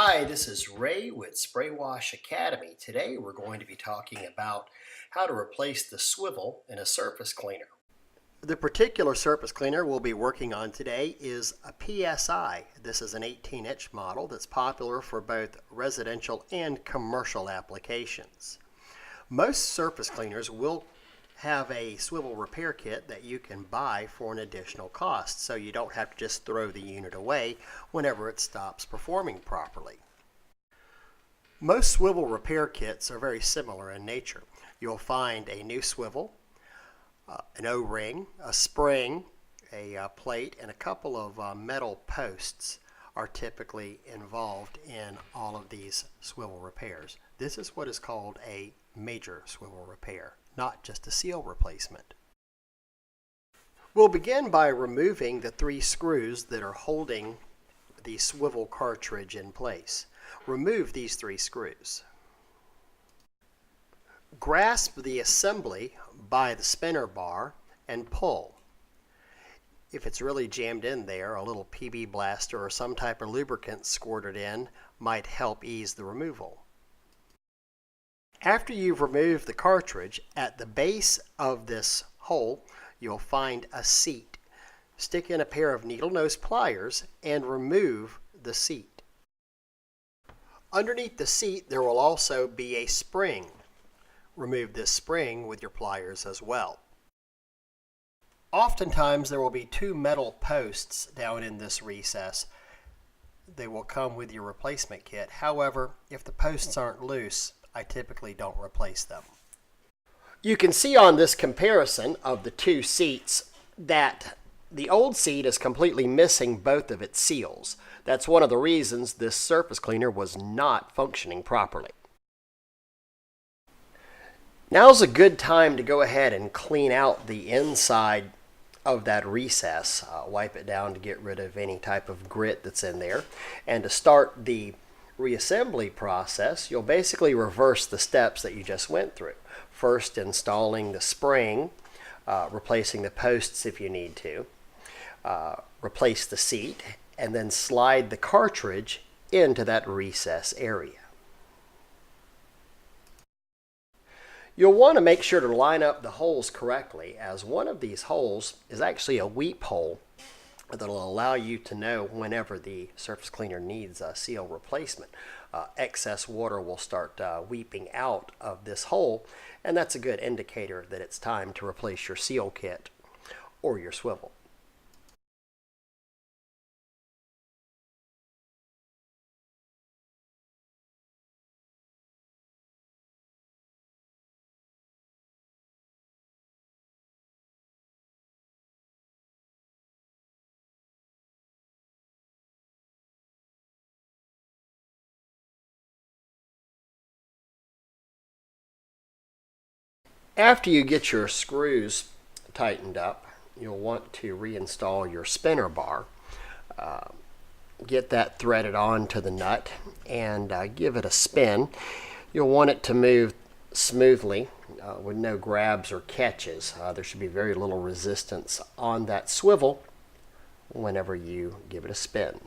Hi, this is Ray with Spray Wash Academy. Today we're going to be talking about how to replace the swivel in a surface cleaner. The particular surface cleaner we'll be working on today is a PSI. This is an 18-inch model that's popular for both residential and commercial applications. Most surface cleaners will have a swivel repair kit that you can buy for an additional cost, so you don't have to just throw the unit away whenever it stops performing properly. Most swivel repair kits are very similar in nature. You'll find a new swivel, an O-ring, a spring, a plate, and a couple of metal posts are typically involved in all of these swivel repairs. This is what is called a major swivel repair, not just a seal replacement. We'll begin by removing the 3 screws that are holding the swivel cartridge in place. Remove these 3 screws. Grasp the assembly by the spinner bar and pull. If it's really jammed in there, a little PB blaster or some type of lubricant squirted in might help ease the removal. After you've removed the cartridge, at the base of this hole, you'll find a seat. Stick in a pair of needle nose pliers and remove the seat. Underneath the seat, there will also be a spring. Remove this spring with your pliers as well. Oftentimes, there will be 2 metal posts down in this recess. They will come with your replacement kit. However, if the posts aren't loose, I typically don't replace them. You can see on this comparison of the 2 seats that the old seat is completely missing both of its seals. That's one of the reasons this surface cleaner was not functioning properly. Now's a good time to go ahead and clean out the inside of that recess. Wipe it down to get rid of any type of grit that's in there. And to start the reassembly process, you'll basically reverse the steps that you just went through. First, installing the spring, replacing the posts if you need to, replace the seat, and then slide the cartridge into that recess area. You'll want to make sure to line up the holes correctly, as one of these holes is actually a weep hole that will allow you to know whenever the surface cleaner needs a seal replacement. Excess water will start weeping out of this hole, and that's a good indicator that it's time to replace your seal kit or your swivel. After you get your screws tightened up, you'll want to reinstall your spinner bar. Get that threaded onto the nut and give it a spin. You'll want it to move smoothly with no grabs or catches. There should be very little resistance on that swivel whenever you give it a spin.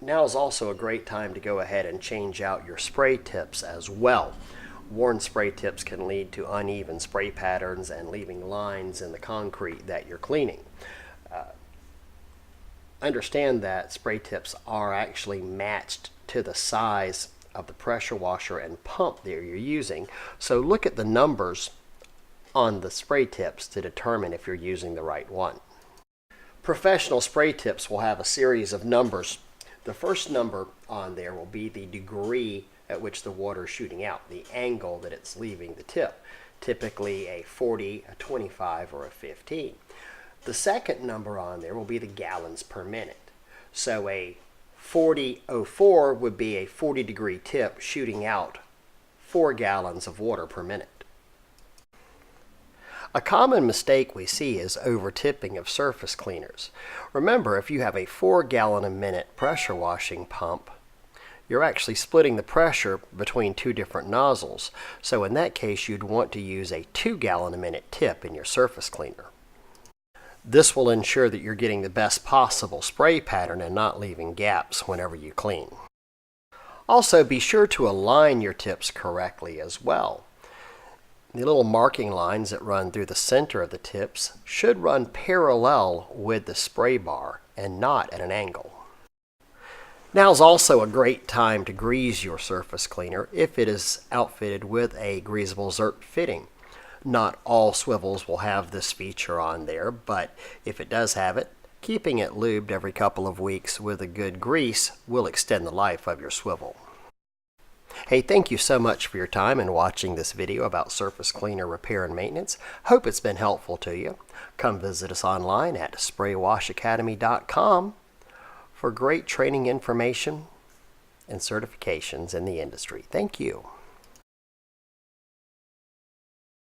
Now is also a great time to go ahead and change out your spray tips as well. Worn spray tips can lead to uneven spray patterns and leaving lines in the concrete that you're cleaning. Understand that spray tips are actually matched to the size of the pressure washer and pump that you're using, so look at the numbers on the spray tips to determine if you're using the right one. Professional spray tips will have a series of numbers. The first number on there will be the degree at which the water is shooting out, the angle that it's leaving the tip, typically a 40, a 25, or a 15. The second number on there will be the gallons per minute. So a 4004 would be a 40-degree tip shooting out 4 gallons of water per minute. A common mistake we see is over-tipping of surface cleaners. Remember, if you have a 4-gallon-a-minute pressure washing pump, you're actually splitting the pressure between 2 different nozzles. So in that case, you'd want to use a 2-gallon-a-minute tip in your surface cleaner. This will ensure that you're getting the best possible spray pattern and not leaving gaps whenever you clean. Also, be sure to align your tips correctly as well. The little marking lines that run through the center of the tips should run parallel with the spray bar and not at an angle. Now is also a great time to grease your surface cleaner if it is outfitted with a greasable ZERP fitting. Not all swivels will have this feature on there, but if it does have it, keeping it lubed every couple of weeks with a good grease will extend the life of your swivel. Hey, thank you so much for your time in watching this video about surface cleaner repair and maintenance. Hope it's been helpful to you. Come visit us online at spraywashacademy.com for great training information and certifications in the industry. Thank you.